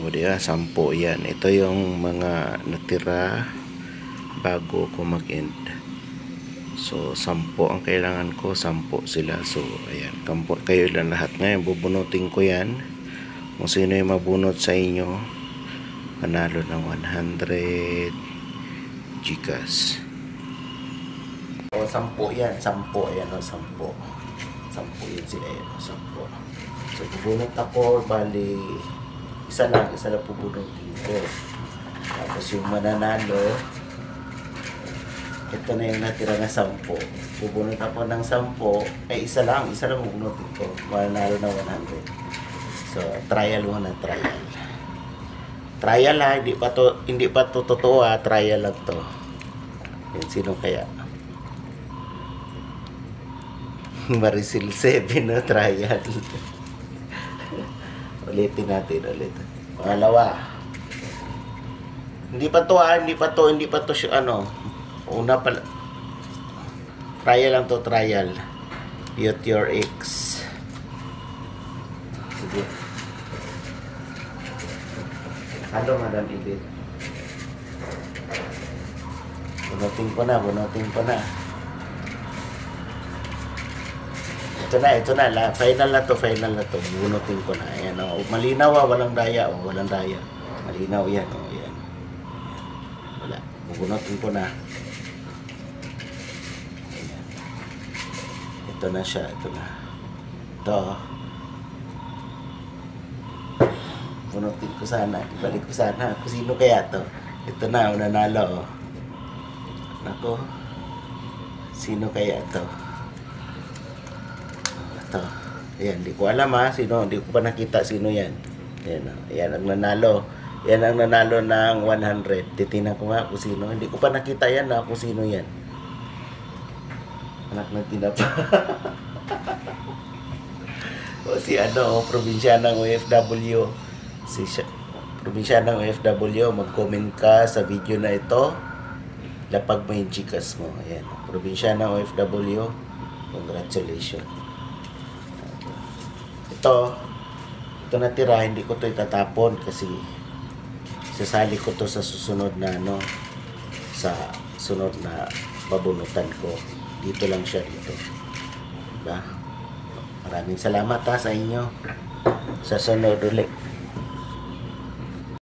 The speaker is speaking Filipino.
O diba, 10 yan. Ito yung mga natira bago ko mag-end. So 10 ang kailangan ko, 10 sila. So ayan, kayo lang lahat. Ngayon bubunutin ko yan. Kung sino yung mabunot sa inyo, panalo ng 100 Gcash. O 10 yan, 10. Ayan o, 10 yan sila, ayan o, 10. So bubunot ako, bali isa lang pubunutin ko. Tapos yung mananalo, ito na yung natira na 10. Bubunot ako ng 10, ay isa lang bubunutin ko. Mananalo na 100. So trial muna, trial. Trial ha, hindi pa to totoo ha, trial lang to. Yan, sino kaya? Marisil 7 no, trial. Ulitin natin ulit. Pangalawa. Hindi pa to ano. Una pala. Trial lang to, trial. Mute your X. Sige. Halo, Madam Edith. Bunutin ko na. Ito na, final na to. Bunutin ko na. Ayan, oh. Malinaw walang daya, walang daya. Malinaw yan, yan. Wala. Bunutin ko na. Ayan. Ito na siya, ito. Bunutin ko sana, ibalik ko sana. Kung sino kaya to? Ito na, nanalo, oh. Nako. Sino kaya to? Ito. Ayan, di ko alam ha. Sino, di ko pa nakita sino yan. Ayan, ayan ang nanalo. Yan ang nanalo ng 100. Titingnan ko nga kung sino. Hindi ko pa nakita yan ha, kung sino yan. Anak ng tinapa. O si probinsyanang OFW. Probinsyanang OFW, mag-comment ka sa video na ito. Lapag mo yung Gcash mo. Ayan. Probinsyanang OFW. Congratulations. Ito natira, hindi ko to itatapon kasi sasali ko to sa susunod na sa sunod na babunutan ko. Dito lang siya dito. Diba? Maraming salamat sa inyo. Sa sunod ulit.